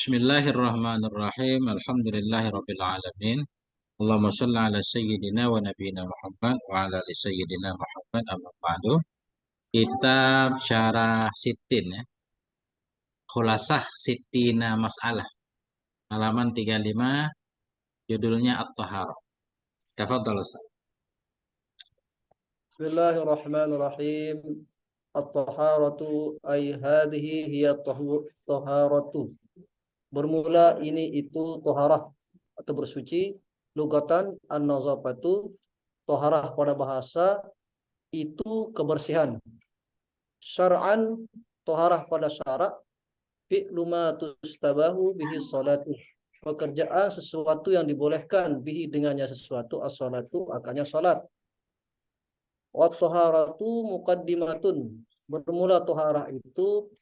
Bismillahirrahmanirrahim. Alhamdulillahirabbil alamin. Allahumma shalli ala sayyidina wa nabiyina Muhammad wa ala ali sayyidina Muhammad amma ba'du. Kitab Syarah Sittin ya. Khulasah Sittina Mas'alah. Halaman 35, judulnya At-Taharah. Tafadhal Ustaz. Bismillahirrahmanirrahim. At-taharatu ay hadhihi hiya taharatu. Bermula ini itu taharah atau bersuci. Lugatan an-nazafatu, taharah pada bahasa itu kebersihan. Syar'an, taharah pada syarak, fi'lu ma tustabahu bihi sholatu. Pekerjaan sesuatu yang dibolehkan bihi dengannya sesuatu as-sholatu akannya salat. Wa taharatu muqaddimatun. Bermula taharah itu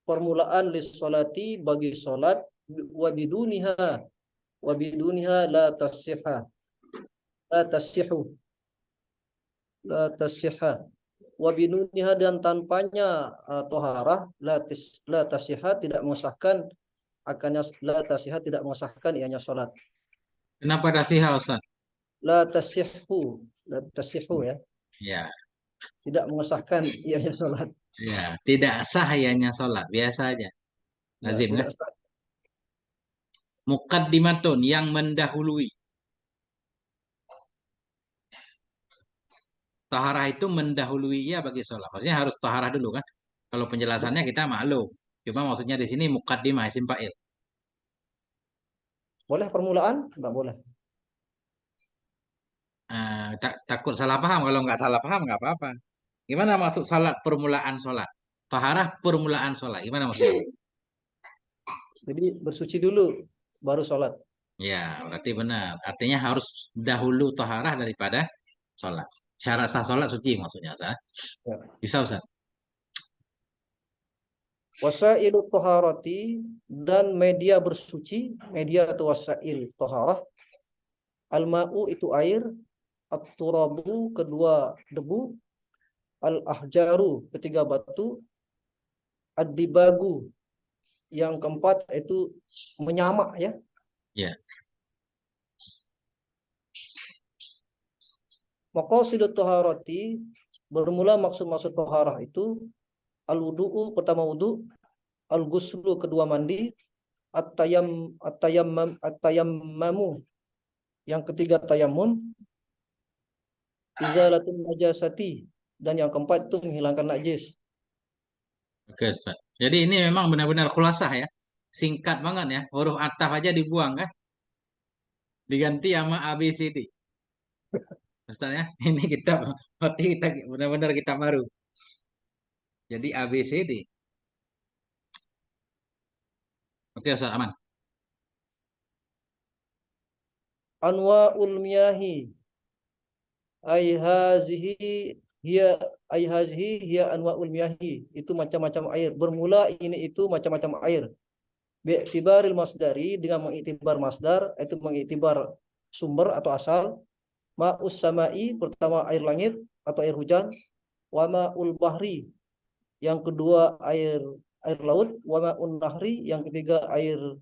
permulaan lis-sholati bagi salat, wa biduniha la tasihha wa biduniha, dan tanpanya taharah la tasihha tidak mengesahkan akannya, la tasihha tidak mengesahkan ianya salat. Kenapa tasihha Ustaz? La tasihhu ya. Ya, Tidak mengesahkan ianya salat. ya, tidak sah ianya salat, biasa aja. Ya, Lazim kan? tidak sah. Muqaddimatun, yang mendahului. Taharah itu mendahului ia bagi sholat. Maksudnya harus taharah dulu kan. Kalau penjelasannya kita maklum. Cuma maksudnya di sini muqaddimah isim fa'il. Boleh permulaan? Enggak boleh. Takut salah paham. Kalau nggak salah paham nggak apa-apa. Gimana maksud salat permulaan sholat? Taharah permulaan sholat. Gimana maksudnya? Jadi bersuci dulu baru sholat. Ya, berarti benar. Artinya harus dahulu taharah daripada sholat. Syarat sah sholat suci maksudnya Ustaz. Ya. Bisa Ustaz? Wasailu taharati, dan media bersuci, media atau wasail taharah. Al-ma'u itu air, at-turabu kedua debu, al-ahjaru ketiga batu, ad-dibagu yang keempat itu menyamak ya. Ya. Maqasidut taharati, bermula maksud-maksud taharah itu al-wudu'u pertama wudu, al-ghuslu kedua mandi, at-tayammamu yang ketiga tayamum, izalatul najasati, dan yang keempat itu menghilangkan najis. Oke Ustaz. Jadi ini memang benar-benar khulasah ya. Singkat banget ya. Huruf ataf aja dibuang kan. Diganti sama ABCD. Ustaz ya. Ini kitab. Berarti kita benar-benar kitab baru. Jadi ABCD. Oke Ustaz, aman. Anwa'ul miyahi ay hazihi hiya anwa'ul miyahi, itu macam-macam air. Bermula ini itu macam-macam air. Bi'tibaril masdari, dengan mengiktibar masdar, itu mengiktibar sumber atau asal. Ma'us sama'i, pertama air langit atau air hujan. Wa ma'ul bahri, yang kedua air laut. Wa ma'un nahri, yang ketiga air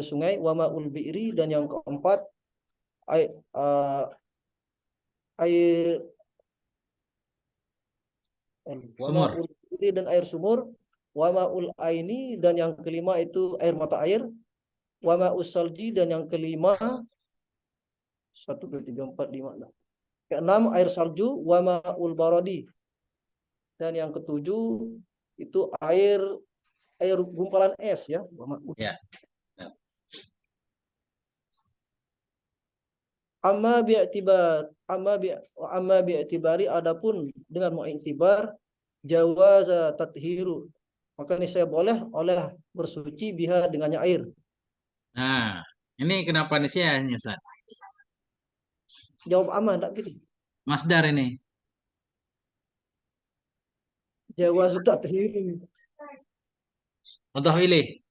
sungai. Wa ma'ul bi'ri, dan yang keempat air Sumur. dan air sumur. Wa ma'ul aini, dan yang kelima itu air mata air. Wa ma'us salji, dan yang kelima 1, 2, 3, 4, 5, 6. Keenam air salju. Wa ma'ul baradi, dan yang ketujuh itu air gumpalan es ya. Ya. Amma bi'tibari, adapun dengan mengiktibar jawaza tathiru, maka ini saya boleh bersuci biha dengannya air. Nah, ini kenapa nih sih Ustaz? Jawab amma enggak gitu. Masdar ini. Jawazu tathiru. Contoh pilih.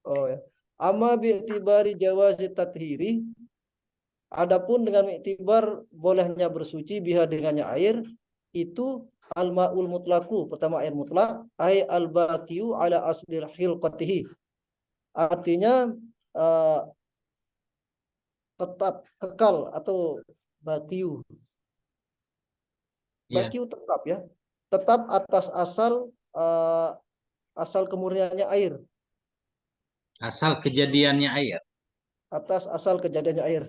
Oh ya. Amma bi'tibari jawazi tathiri, adapun dengan iktibar bolehnya bersuci biha dengannya air, itu al-ma'ul mutlaku, pertama air mutlak, ay al-baqiyu ala aslil hilqatihi, Artinya eh, tetap kekal atau bakiu. Ya, Bakiu tetap ya. Tetap atas asal kemurniannya air. asal kejadiannya air. Atas asal kejadiannya air.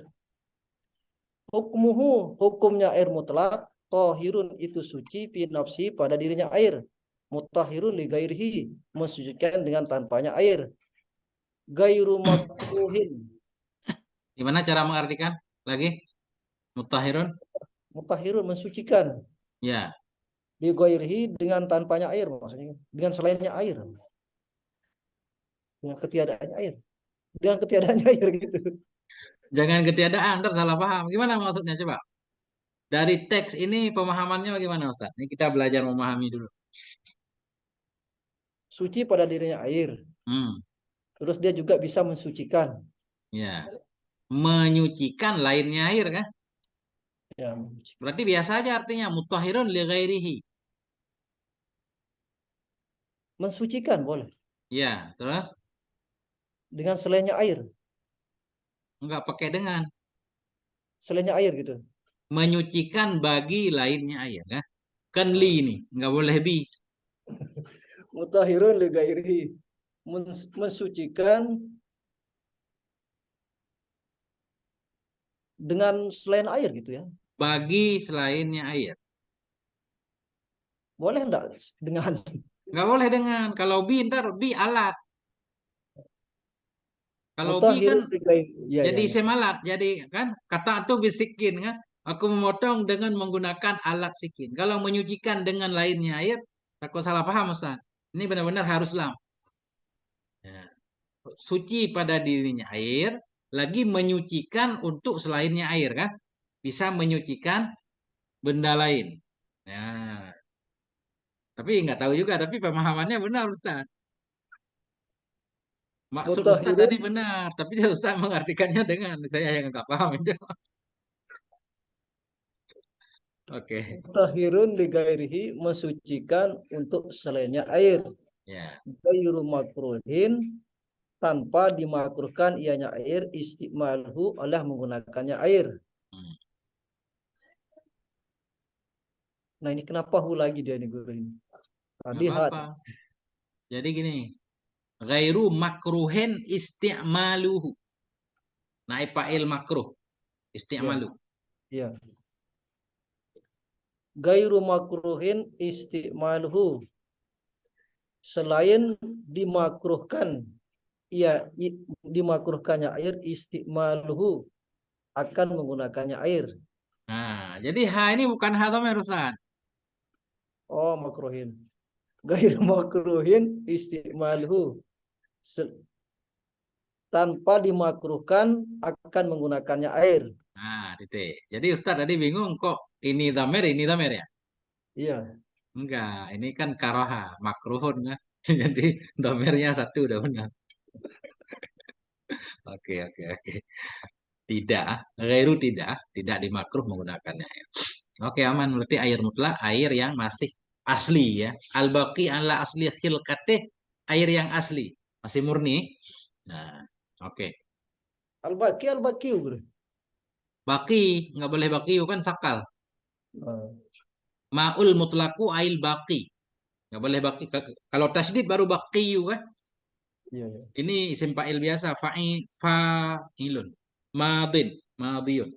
Hukmuhu, hukumnya air mutlak. Tohirun itu suci fi nafsi pada dirinya air. Mutahhirun li gairihi, mensucikan dengan tanpanya air. Gairu makruhin. Gimana cara mengartikan? Lagi, mutahhirun? Mutahhirun mensucikan. Ya, Li gairihi dengan tanpanya air maksudnya. Dengan selainnya air. Dengan ketiadaannya air. Dengan ketiadaannya air gitu. jangan ketiadaan, ntar salah paham. Gimana maksudnya coba? Dari teks ini pemahamannya bagaimana Ustaz? Ini kita belajar memahami dulu. Suci pada dirinya air. Hmm, Terus dia juga bisa mensucikan. ya. Menyucikan lainnya air kan? Ya, Berarti biasa aja artinya mutahhirun li ghairihi. mensucikan boleh. Ya, terus Dengan selainnya air. enggak pakai dengan Selainnya air gitu. menyucikan bagi lainnya air ya. Kan li Oh. ini, enggak boleh bi. Mutahhirun li gairihi. Mensucikan dengan selain air gitu ya. Bagi selainnya air. Boleh enggak dengan Enggak boleh dengan. Kalau bi ntar bi alat. Kalau bi kan mutahhirun li gairihi. Ya, jadi ya, ya. isim alat. Jadi kan kata itu bisikin kan. Aku memotong dengan menggunakan alat sikin. Kalau menyucikan dengan lainnya air, takut salah paham Ustaz. Ini benar-benar harus lam. Ya. Suci pada dirinya air, lagi menyucikan untuk selainnya air kan? Bisa menyucikan benda lain. Nah, tapi nggak tahu juga, tapi pemahamannya benar Ustaz. Maksud Ustaz tadi Mutahhirun benar, tapi Ustaz mengartikannya dengan saya yang nggak paham itu. Oke, mutahhirun li gairihi mensucikan untuk selainnya air. ya. Gairu makruhin tanpa dimakruhkan ianya air istimalhu oleh menggunakannya air. Hmm, Nah ini kenapa hu lagi dia nih guru ini? nggak Tadi hat. apa-apa. Jadi gini, ghairu makruhin isti'maluhu. Naib fa'il makruh, Ya, isti'malu. ya. Gairu makruhin istimalhu. Selain dimakruhkan, ya dimakruhkannya air istimalhu akan menggunakannya air. Nah, jadi ha ini bukan ha dhamir Ustaz. Oh makruhin. Gairu makruhin istimalhu. Tanpa dimakruhkan akan menggunakannya air. Nah, titik. Jadi Ustaz tadi bingung kok ini dhamir ya? Iya. Enggak, ini kan karoha, makruhun kan. Jadi dhamirnya satu udah benar. Oke, oke, oke. Tidak, ghairu tidak dimakruh menggunakannya. Oke, aman. Berarti air mutlak, air yang masih asli ya. Al-baqi ala asli khilqatih, air yang asli, masih murni. Nah, oke. Al-baki al-baki bro. Baki, nggak boleh baki kan sakal. Nah, Ma'ul mutlaku ail baki. Nggak boleh baki. Kalau tasdid baru baki kan. iya, iya. Ini isim fa'il biasa, fa'ilun. Madin, madiyun.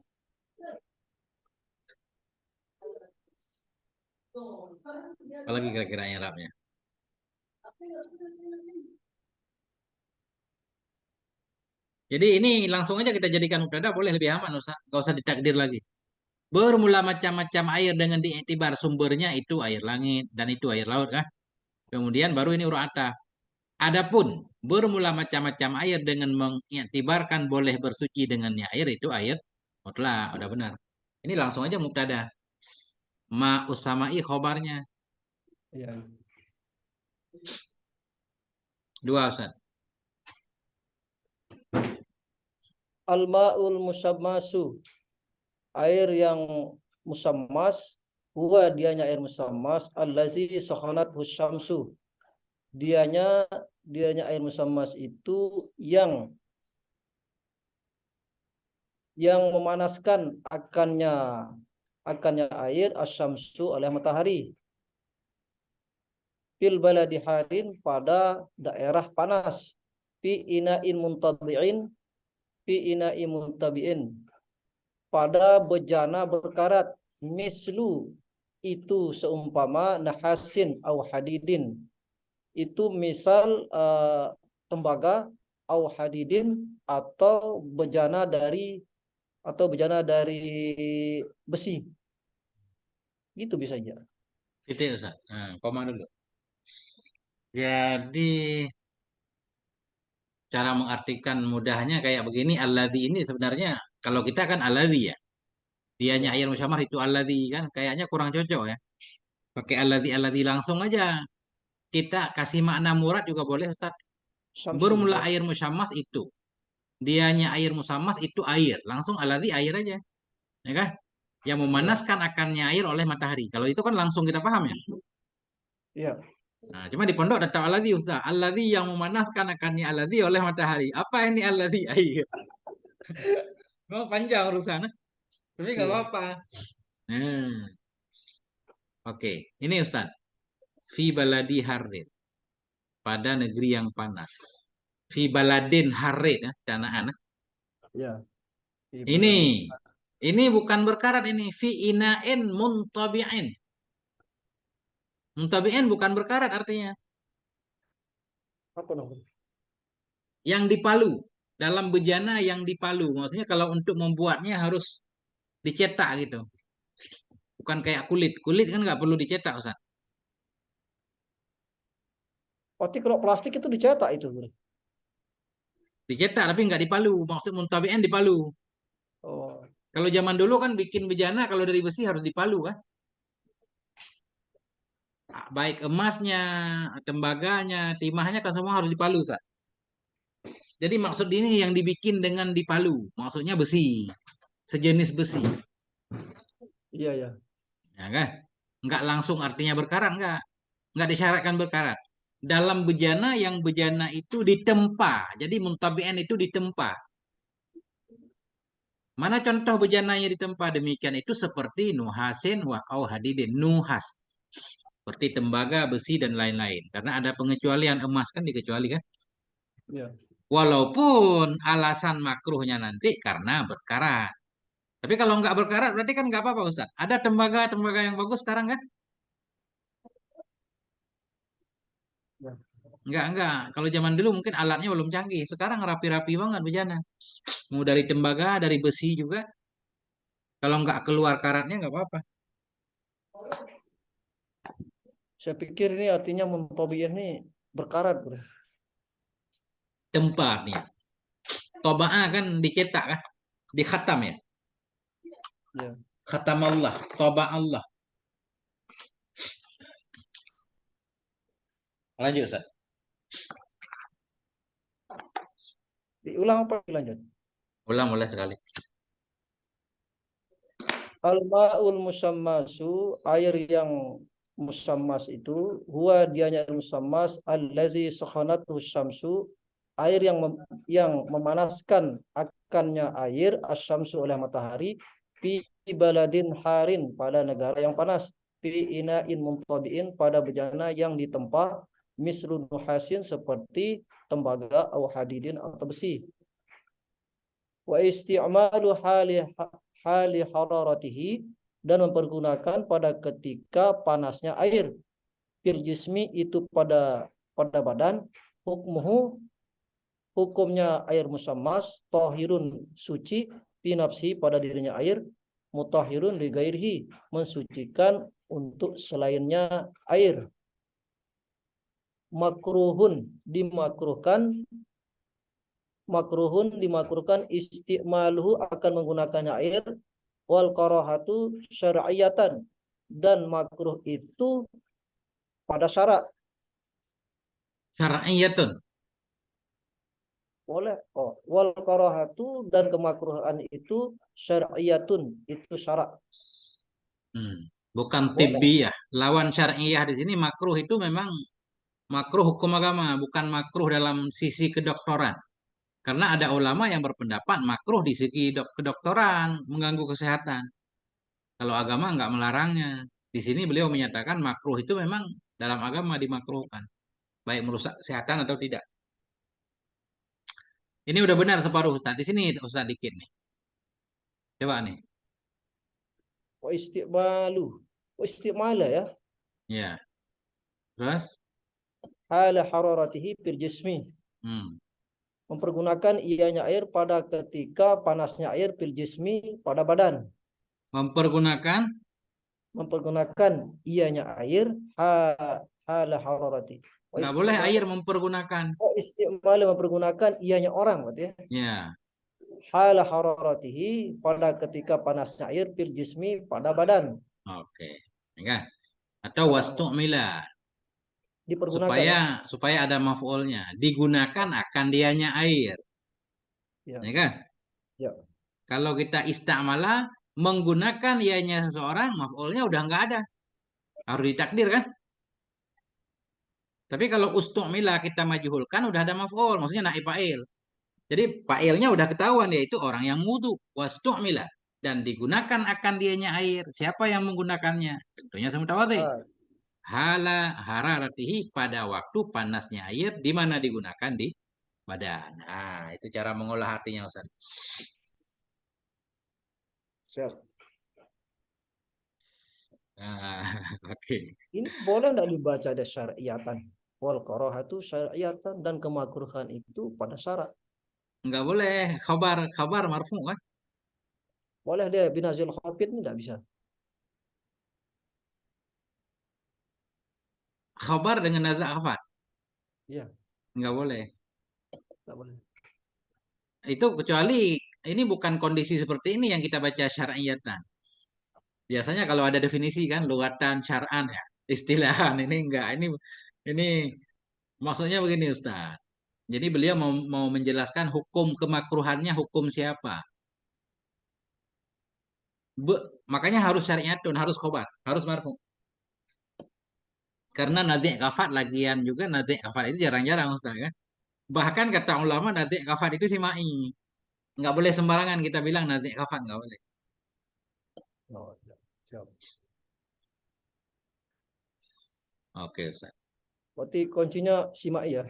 Apalagi kira-kira i'rabnya. Jadi ini langsung aja kita jadikan mubtada boleh lebih aman Ustaz. Nggak usah ditakdir lagi. Bermula macam-macam air dengan diiktibar sumbernya itu air langit dan itu air laut kan. Kemudian baru ini huruf ataf. Adapun bermula macam-macam air dengan mengiktibarkan boleh bersuci dengannya air itu air mutlak, udah benar. Ini langsung aja mubtada. Ma usama'i khobarnya. Iya. Dua Ustaz. Al-ma'ul musammasu. Air yang musammas. Dianya air musammas. Allazi sakhanat husyamsu. Dianya dianya air musammas itu yang memanaskan akannya air asyamsu oleh matahari fil baladi harin pada daerah panas fi ina'in muntabi'in fi ina'in muntabi'in pada bejana berkarat mislu itu seumpama nahasin au hadidin itu misal tembaga au hadidin atau bejana dari besi gitu bisa aja. Titik Ustaz. Nah, koma dulu. Jadi cara mengartikan mudahnya kayak begini, alladzi ini sebenarnya kalau kita kan alladzi ya. Dianya Ya, air musyamar itu alladzi kan kayaknya kurang cocok ya. Pakai alladzi langsung aja. Kita kasih makna murad juga boleh Ustaz. Samsu Bermula ya. air musyammas itu. Dianya air musammas itu air. Langsung alladzi air aja. Ya kan? Yang Ya, memanaskan akannya air oleh matahari. Kalau itu kan langsung kita paham ya. ya. Nah, cuma di pondok ada tahu alladzi Ustaz. Alladzi yang memanaskan akannya alladzi oleh matahari. Apa ini alladzi air? Oh, panjang urusan. Tapi nggak Iya. apa-apa. Nah, oke. Ini Ustaz. Fi baladi harin. Pada negeri yang panas. Fi baladin harin. Ya, canaan. Ya. Di Ini. baladi. Ini bukan berkarat ini. Fi ina'in muntabi'in. Muntabi'in bukan berkarat artinya. Apa namanya? Yang dipalu. Dalam bejana yang dipalu. Maksudnya kalau untuk membuatnya harus dicetak gitu. Bukan kayak kulit. Kulit kan nggak perlu dicetak Ustaz. Berarti kalau plastik itu dicetak itu, Bro. Dicetak tapi nggak dipalu. Maksud muntabi'in dipalu. Oh, Kalau zaman dulu kan bikin bejana kalau dari besi harus dipalu kan. Baik emasnya, tembaganya, timahnya kan semua harus dipalu Ustaz. Jadi maksud ini yang dibikin dengan dipalu. Maksudnya besi. Sejenis besi. iya ya. Ya kan? Nggak langsung artinya berkarat, nggak disyaratkan berkarat. Dalam bejana yang bejana itu ditempa. Jadi muntabi'an itu ditempa. Mana contoh bejananya ditempa demikian itu seperti nuhasin wa au hadidin. Nuhas. Seperti tembaga, besi dan lain-lain. Karena ada pengecualian emas kan dikecuali kan? Iya. Walaupun alasan makruhnya nanti karena berkarat. Tapi kalau nggak berkarat berarti kan nggak apa-apa Ustaz. Ada tembaga yang bagus sekarang kan? Ya. Enggak. Kalau zaman dulu mungkin alatnya belum canggih. Sekarang rapi-rapi banget bejana. Mau dari tembaga, dari besi juga. Kalau nggak keluar karatnya nggak apa-apa. Saya pikir ini artinya mentobiin ini berkarat, Bro. Tempatnya. Toba'ah kan dicetak kan? Dikhatam ya. Ya. Khatam Allah. Toba Allah. Lanjut Ustaz. Diulang apa dilanjut? Ulang boleh sekali. Al-ma'ul musammasu, air yang musammas itu, huwa dianya musammas allazi sakhanatu syamsu, air yang memanaskan akannya air asyamsu oleh matahari fi baladin harin pada negara yang panas fi ina'in muntabi'in pada bejana yang ditempa mislu nuhasin seperti tembaga atau hadidin atau besi wa isti'malu hali hararatihi dan mempergunakan pada ketika panasnya air fil jismi itu pada badan hukmuhu hukumnya air musammas tohirun suci binafsi pada dirinya air mutahhirun li gairihi mensucikan untuk selainnya air makruhun dimakruhkan istimaluhu akan menggunakannya air wal karahatu syar'iyatan dan makruh itu pada syarat Syar'iyatun. boleh wal karahatu dan kemakruhan itu syar'iyatun itu syarat Bukan boleh tibbiyah. Lawan syar'iyah di sini makruh itu memang Makruh hukum agama, bukan makruh dalam sisi kedokteran. Karena ada ulama yang berpendapat makruh di segi kedokteran, mengganggu kesehatan. Kalau agama nggak melarangnya. Di sini beliau menyatakan makruh itu memang dalam agama dimakruhkan. Baik merusak kesehatan atau tidak. Ini udah benar separuh Ustaz. Di sini Ustaz dikit nih. Coba nih. Wa istiqbalu. Wa istiqmala ya. Ya. Terus? Hala hararatihi fil jismi. Hmm. Mempergunakan ianya air pada ketika panasnya air fil jismi pada badan. Mempergunakan Mempergunakan ianya air hala hararati. Wa nggak boleh istiqmala. air mempergunakan. Oh, istiqmala mempergunakan ianya orang berarti ya. Ya. Hala hararatihi pada ketika panasnya air fil jismi pada badan. Oke. Ya kan? Atau wastu'mila Dipergunakan supaya ya. supaya ada maf'ulnya. Digunakan akan dianya air. Ya, Ya kan? ya. Kalau kita istamala menggunakan ianya seseorang, maf'ulnya udah nggak ada. Harus ditakdir kan? Tapi kalau ustumila kita majhulkan udah ada maf'ul, maksudnya naib fa'il. Jadi fa'ilnya udah ketahuan yaitu orang yang wudu, wastumila dan digunakan akan dianya air. Siapa yang menggunakannya? Tentunya semutawati. Ah, Hala hararatihi pada waktu panasnya air di mana digunakan di badan. Nah, itu cara mengolah artinya Ustaz. siap. Nah, oke. Ini boleh nggak dibaca ada syariatan? Wal karahatu syariatan dan kemakruhan itu pada syarat. Nggak boleh khabar khabar marfu kan? Boleh dia binazil khafid ini nggak bisa. Khabar dengan nazak khafat. Iya, Nggak boleh. nggak boleh. Itu kecuali ini bukan kondisi seperti ini yang kita baca syar'iyatan. Biasanya kalau ada definisi kan lughatan syar'an ya, istilahan ini enggak. Ini maksudnya begini Ustaz. Jadi beliau mau menjelaskan hukum kemakruhannya hukum siapa. Makanya harus syariatun, harus khobar, harus marfu. Karena nazi' kafat lagian juga nazi' kafat itu jarang-jarang Ustaz kan. Bahkan kata ulama nazi' kafat itu simai. Nggak boleh sembarangan kita bilang nazi' kafat nggak boleh. Oh, ya. Siap. Oke Ustaz. Berarti kuncinya simak ya.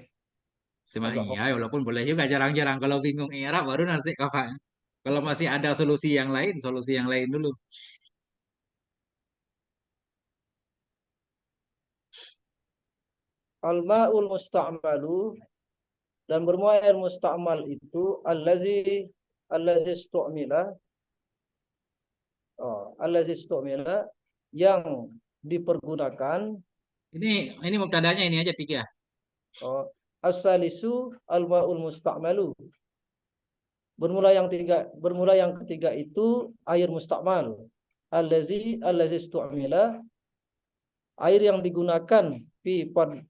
Simai Nazar ya, khafid. walaupun boleh juga jarang-jarang. Kalau bingung i'rab baru nazi' kafat. Kalau masih ada solusi yang lain dulu. Al-ma'ul musta'malu dan bermuat air musta'mal itu allazi istu'mila allazi istu'mila yang dipergunakan Ini mubtadanya ini aja tiga. oh, as-salisu al-ma'ul musta'malu. Bermula yang ketiga itu air musta'mal. Allazi istu'mila air yang digunakan fi pad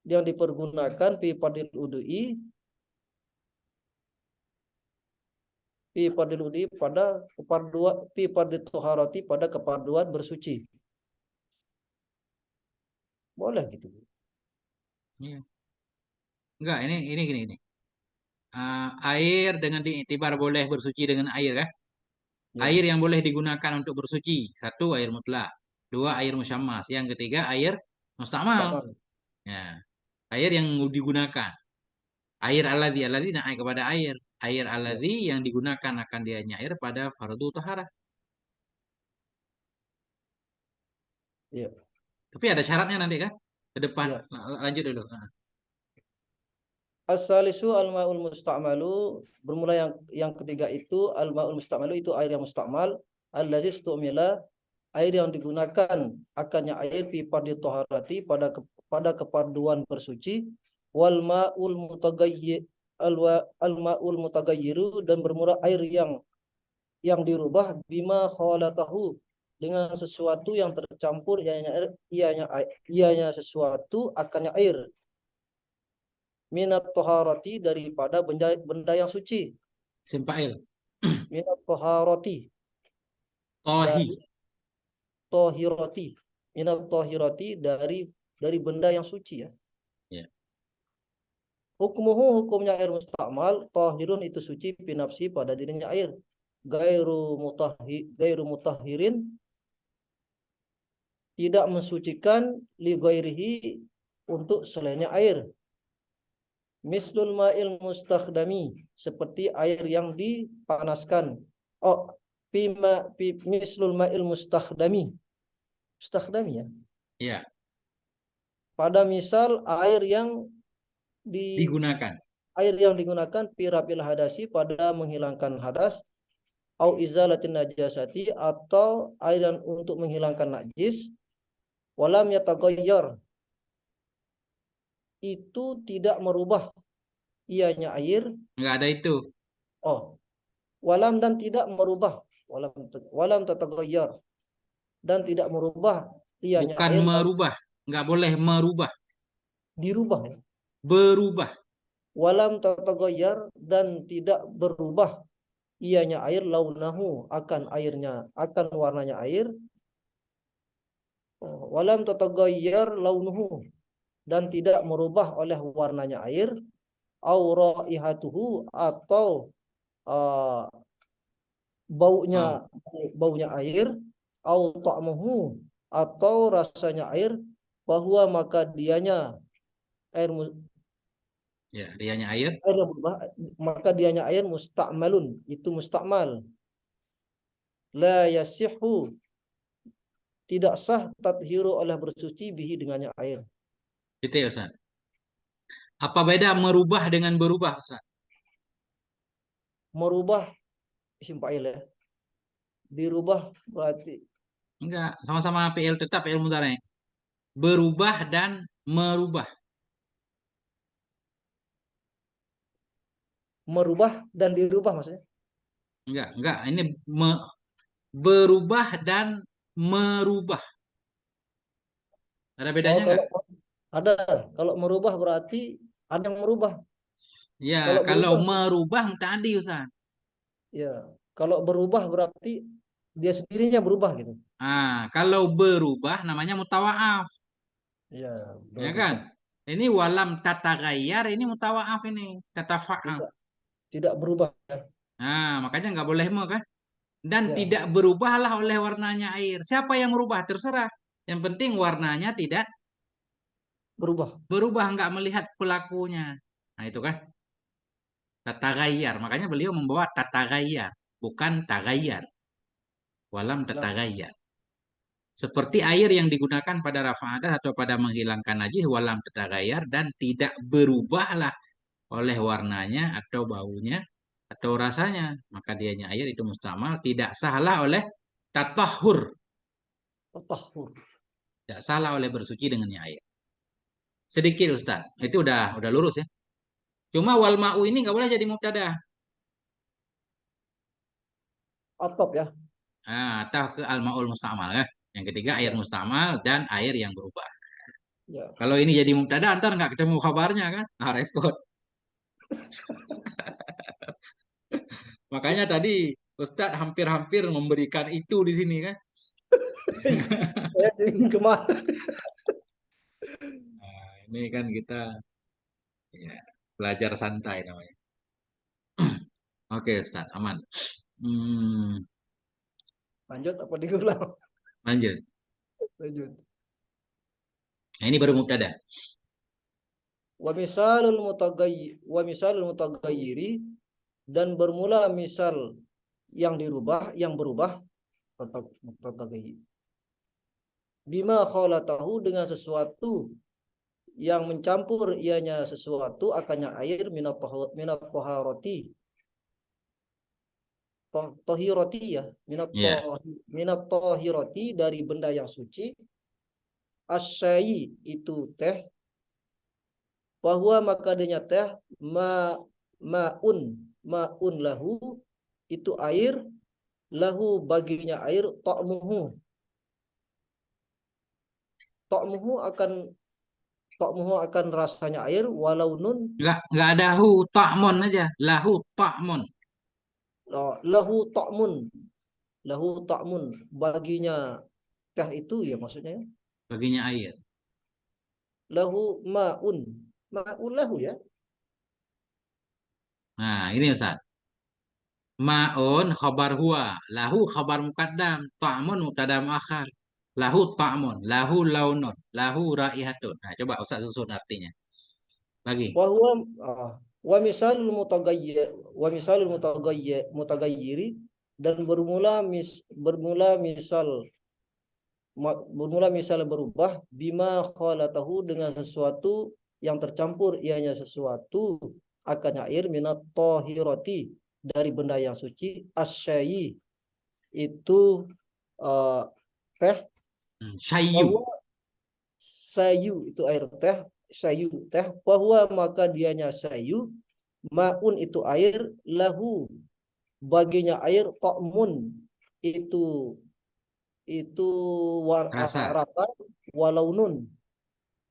yang dipergunakan fi padil udui fi padil udui pada kepaduan fi padil toharati pada kepaduan bersuci. Boleh gitu. Iya. Enggak, ini gini ini. Air dengan diiktibar boleh bersuci dengan air kan? Ya, Air yang boleh digunakan untuk bersuci. Satu, air mutlak. Dua, air musyammas. Yang ketiga, air mustamal. musta'mal. Ya. Air yang digunakan. Air aladhi. Aladhi naik kepada air. Air Ya, aladhi yang digunakan akan dianya air pada fardu taharah. ya, Tapi ada syaratnya nanti kan? Ke depan. ya. Lanjut dulu. As-salisu al-ma'ul musta'malu bermula yang ketiga itu al-ma'ul musta'malu itu air yang musta'mal allazi istu'mila air yang digunakan akannya air fi fardhi taharati pada kepaduan bersuci wal ma'ul mutaghayyir al ma'ul mutaghayyiru dan bermula air yang dirubah bima khalatahu dengan sesuatu yang tercampur ianya sesuatu akannya air minat toharoti daripada benda yang suci Simpail. minat toharoti dari Tohi. tohiroti minat tohiroti dari benda yang suci ya Ya. Hukmuhu hukumnya air mustakmal tahirun itu suci binafsi pada dirinya air. Gairu mutahirin tidak mensucikan li ghairihi untuk selainnya air. Mislul ma'il mustakhdami seperti air yang dipanaskan. Oh, mislul ma'il mustakhdami. Mustakhdami ya. Ya. Pada misal di Digunakan. air yang digunakan pirapil hadasi pada menghilangkan hadas au izalatin najasati atau air yang untuk menghilangkan najis walam yataghayyar itu tidak merubah ianya air Nggak ada itu. walam dan tidak merubah walam tataghayyar dan tidak merubah ianya Bukan air merubah. Nggak boleh merubah. dirubah ya. Berubah. Walam tataghayyar dan tidak berubah ianya air launahu akan warnanya air. Walam tataghayyar launuhu dan tidak merubah oleh warnanya air au raihatuhu atau uh, baunya Mau. baunya air au ta'muhu atau rasanya air bahwa maka dianya air Ya, dianya air. air yang berubah maka dianya air mustakmalun itu mustakmal la yasihu tidak sah tathiru oleh bersuci bihi dengannya air. Itu ya, Ustaz. Apa beda merubah dengan berubah, Ustaz? Merubah isim fa'il ya. Dirubah berarti Enggak, sama-sama PL tetap PL mudhari. Berubah dan merubah. merubah dan dirubah maksudnya. Enggak. Ini berubah dan merubah. Ada Oh, bedanya kalau enggak? ada, kalau merubah berarti ada yang merubah. Ya, Kalau kalau berubah, merubah tadi, Ustaz. ya. Kalau berubah berarti dia sendirinya berubah gitu. Kalau berubah namanya mutawaaf, Ya, ya kan? berubah. Ini walam tataghayyar, ini mutawaaf ini, tatafa'al. Tidak, tidak berubah. Makanya nggak boleh me kan? Dan Ya, tidak berubahlah oleh warnanya air. Siapa yang merubah? Terserah. Yang penting warnanya tidak berubah. berubah, nggak melihat pelakunya. Nah, itu kan tataghayyar. Makanya beliau membawa tataghayyar, bukan tagayyar. Walam Lah, tataghayyar. Seperti air yang digunakan pada rafa'adah atau pada menghilangkan najis walam tataghayyar dan tidak berubahlah oleh warnanya atau baunya atau rasanya. Maka dianya air itu mustamal, tidak salah oleh tatahur. tahur. Tidak salah oleh bersuci dengannya air. Sedikit Ustaz. Itu udah lurus ya. Cuma wal ma'u ini nggak boleh jadi mubtada. Atop ya. Atau ke al ma'ul mustamal ya. Yang ketiga air Ya, mustamal dan air yang berubah. ya. Kalau ini jadi mubtada ntar nggak ketemu kabarnya kan. Repot. Makanya tadi Ustadz hampir-hampir memberikan itu di sini kan. Saya ingin kemana? Ini kan kita ya, belajar santai namanya. Oke Ustadz, aman. Hmm, Lanjut apa diulang? lanjut. Lanjut. Nah, ini baru mubtada. Wa misalul mutaghayyiri dan bermula misal yang dirubah, yang berubah mutaghayyir. Bima khalatahu dengan sesuatu yang mencampur ianya sesuatu akannya air minat taharati tohiroti ya Ya, minat tohiroti dari benda yang suci asyai itu teh bahwa maka adanya teh maun maun lahu itu air lahu baginya air ta'muhu akan ta'muhu akan rasanya air walau nun nggak ada hu ta'mon aja. Lahu ta'mon. lahu ta'mun lahu ta'mun baginya teh itu ya maksudnya ya. Baginya air. lahu ma'un. Ma'un lahu ya. Nah, ini Ustaz. Ma'un khabar huwa, lahu khabar muqaddam, ta'mun mubtada muakhar. Lahu ta'mun, lahu launun, lahu raihatun. Nah, coba Ustaz susun artinya. Lagi. Wa huwa wa misalul mutaghayyir wa misalul mutaghayyiri dan bermula misal berubah bima khalatahu dengan sesuatu yang tercampur ianya sesuatu akan air minat tohiroti dari benda yang suci asyayi itu uh, teh Sayyu. bahwa sayu itu air teh sayu teh bahwa maka dianya sayu maun itu air lahu baginya air ta'mun itu itu Rasa. rasa walau nun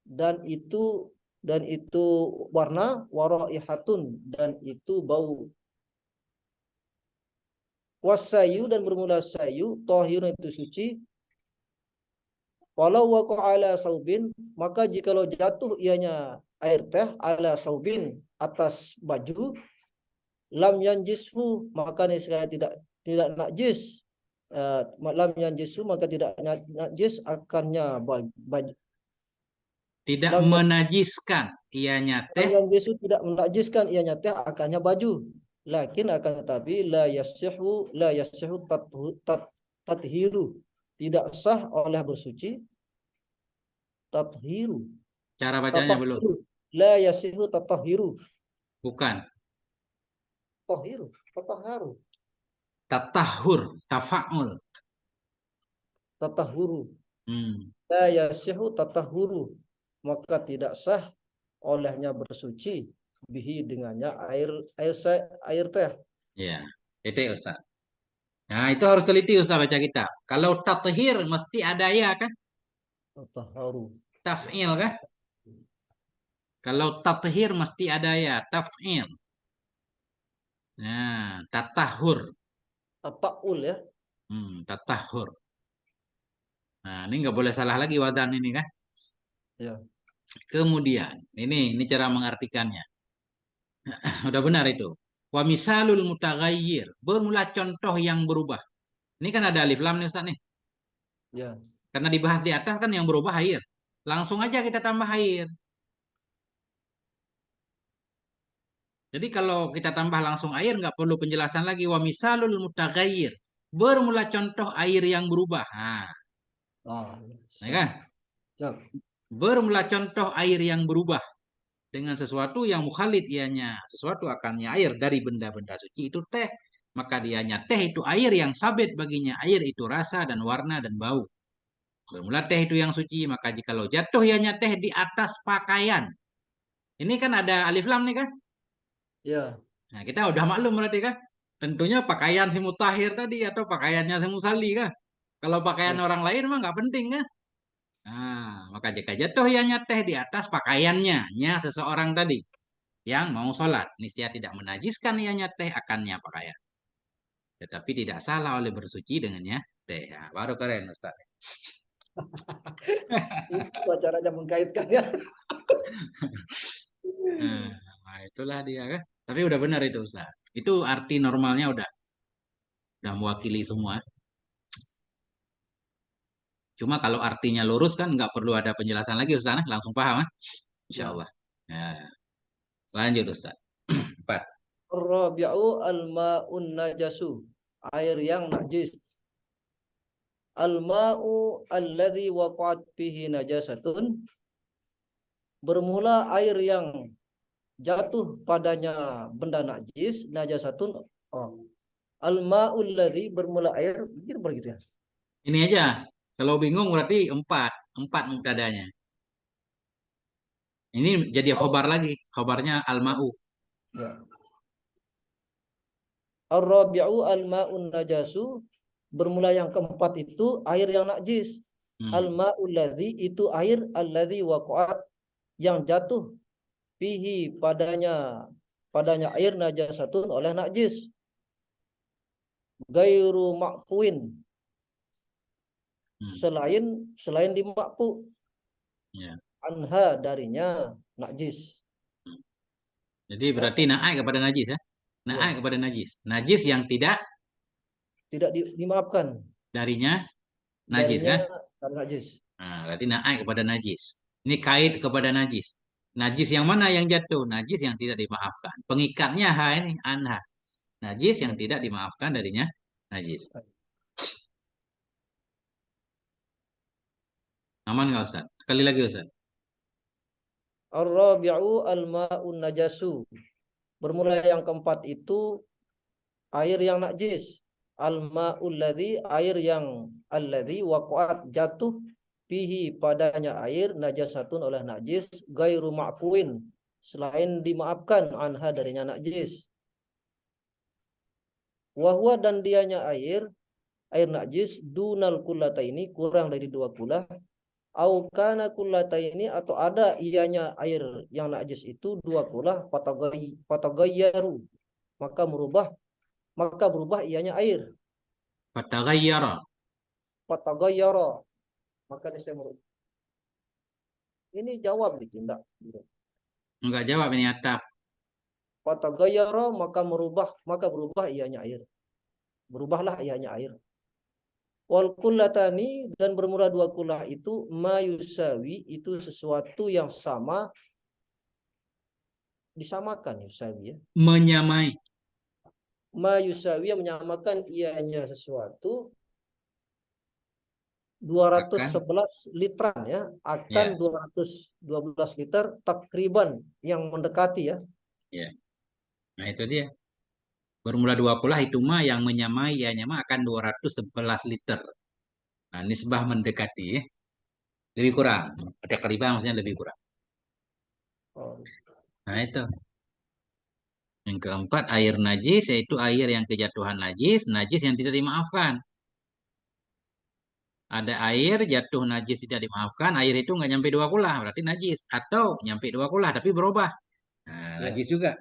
dan itu warna waraihatun dan itu bau wasayu dan bermula sayu tohirun itu suci walau waqa ala saubin maka jikalau jatuh ianya air teh ala saubin atas baju lam yanjishu maka niscaya tidak najis. Lam yanjisu maka tidak najis akannya baju. Tidak Lam menajiskan ianya teh. yanjisu tidak menajiskan ianya teh akannya baju. Lakin akan tetapi la yasihu tathiru tidak sah oleh bersuci tathiru Cara bacanya belum. tathiru la yasihu tathiru Bukan. tahiru tatahharu Tatahur, tafa'ul. tatahuru Hmm. la yasihu tatahuru maka tidak sah olehnya bersuci bihi dengannya air teh. Ya, itu Ustaz. Nah, itu harus teliti Ustaz baca kita. Kalau tathir mesti ada ya kan? Tatahharu. Taf'il kan? Kalau tathir mesti ada ya, taf'il. Nah, tatahur. Tapaul ya. Tatahur. Nah, ini nggak boleh salah lagi wazan ini kan? Ya. Kemudian, ini cara mengartikannya. Udah benar itu. Wa misalul mutaghayyir. Bermula contoh yang berubah. Ini kan ada alif lam nih Ustaz nih. Ya. Karena dibahas di atas kan yang berubah air. Langsung aja kita tambah air. Jadi kalau kita tambah langsung air nggak perlu penjelasan lagi. Wa misalul mutaghayyir. Bermula contoh air yang berubah. Nah, ya Siap. kan? Siap. Bermula contoh air yang berubah dengan sesuatu yang mukhalid ianya sesuatu akannya air dari benda-benda suci itu teh, maka dianya teh itu air yang sabit baginya air itu rasa dan warna dan bau. Bermula teh itu yang suci, maka jikalau jatuh ianya teh di atas pakaian, ini kan ada alif lam nih kan. Ya. Nah, kita udah maklum berarti kan, tentunya pakaian si mutahhir tadi atau pakaiannya si musalli kan. Kalau pakaian Ya. orang lain mah nggak penting kan. Nah, maka jika jatuh ianya teh di atas pakaiannya nya seseorang tadi yang mau sholat, niscaya tidak menajiskan ianya teh akannya pakaian. Tetapi tidak salah oleh bersuci dengannya teh. Nah, baru keren Ustaz. Itu caranya mengkaitkannya. Nah, itulah dia kan. Tapi udah benar itu Ustaz. Itu arti normalnya udah mewakili semua. Cuma kalau artinya lurus kan nggak perlu ada penjelasan lagi Ustaz. Langsung paham kan? Insya Ya. Allah. Nah, lanjut Ustaz. Empat. Rabi'u al-ma'un najasu. Air yang najis. Al-ma'u alladhi waqa'at fihi najasatun. Bermula air yang jatuh padanya benda najis, najasatun. Oh. Al-ma'ul ladzi bermula air, begitu ya. Ini aja. Kalau bingung berarti empat. Empat mubtadanya. Ini jadi khobar lagi. Khobarnya al-ma'u. Ya. Ar-rabi'u al-ma'un najasu bermula yang keempat itu air yang najis. Hmm. Al-ma'ul ladzi itu air alladzi waqa'at yang jatuh fihi padanya air najasatun oleh najis. Gairu ma'fuin Hmm. selain dimakfu. Ya. anha darinya najis. Jadi berarti naik kepada najis ya. Naik Ya, kepada najis. Najis yang tidak tidak dimaafkan darinya najis darinya kan? karena najis. Nah, berarti naik kepada najis. Ini kait kepada najis. Najis yang mana yang jatuh? Najis yang tidak dimaafkan. Pengikatnya ha ini anha. Najis yang Ya. tidak dimaafkan darinya najis. Aman nggak Ustaz? Sekali lagi Ustaz. Ar-rabi'u al-ma'un najasu. Bermula yang keempat itu air yang najis. Al-ma'ul ladzi air yang alladzi waqa'at jatuh fihi padanya air najasatun oleh najis gairu ma'fuin selain dimaafkan anha darinya najis. Wahwa dan dianya air najis dunal kullataini kurang dari dua kulah au kana kullataini atau ada ianya air yang najis itu dua kulah patagayyaru maka berubah ianya air Fataghayyara. patagayyara maka saya merubah. Ini jawab nih enggak. Enggak jawab ini ataf. Patagayyara maka berubah ianya air. Berubahlah ianya air. Wal kullatani dan bermula dua kulah itu mayusawi itu sesuatu yang sama disamakan yusawi ya. Menyamai. Mayusawi yang menyamakan ianya sesuatu 211 Akan. literan ya akan Ya. 212 liter takriban yang mendekati ya. Ya. Nah itu dia. Bermula 20 itu mah yang menyamai ianya mah akan 211 liter. Nah, nisbah mendekati ya. Lebih kurang. Ada keriba maksudnya lebih kurang. Oh, Nah itu. Yang keempat air najis yaitu air yang kejatuhan najis, najis yang tidak dimaafkan. Ada air jatuh najis tidak dimaafkan, air itu nggak nyampe 2 kulah, berarti najis. Atau nyampe 2 kulah tapi berubah. Nah, ya, najis juga.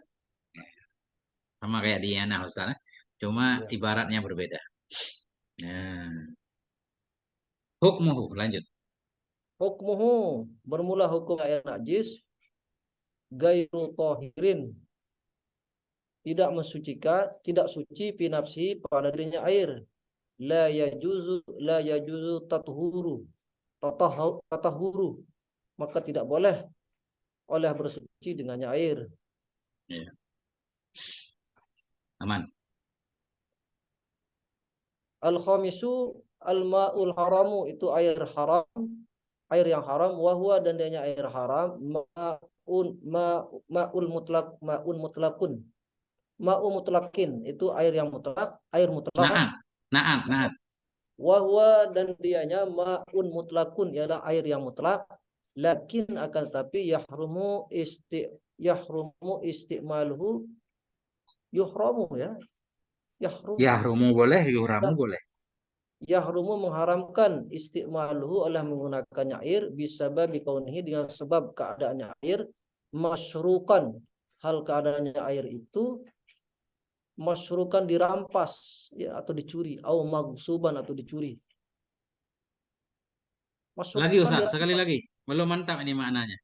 Sama kayak di Yana Ustaz. Cuma ya. ibaratnya berbeda. Nah, hukmuhu lanjut. Hukmuhu bermula hukum air najis gairu tohirin tidak suci pinapsi pada dirinya air la yajuzu tatahuru maka tidak boleh oleh bersuci dengannya air. Ya, aman. Al-khamisu al-ma'ul haramu itu air yang haram wahwa dan dianya air haram ma'un mutlakun ma'u mutlakin itu air mutlak Naat, naat, naat. wahwa dan dianya ma'un mutlakun ialah air yang mutlak lakin akan tapi yahrumu istimaluhu yuhramu ya yahrum Yahrumu boleh, yuhramu boleh. yahrumu mengharamkan istimaluhu oleh menggunakannya air bisababi kaunihi dengan sebab keadaannya air masyrukan hal keadaannya air itu masyrukan dirampas ya atau dicuri atau magsuban atau dicuri. Lagi Masyrukan Ustaz, sekali dirampas lagi. Belum mantap ini maknanya.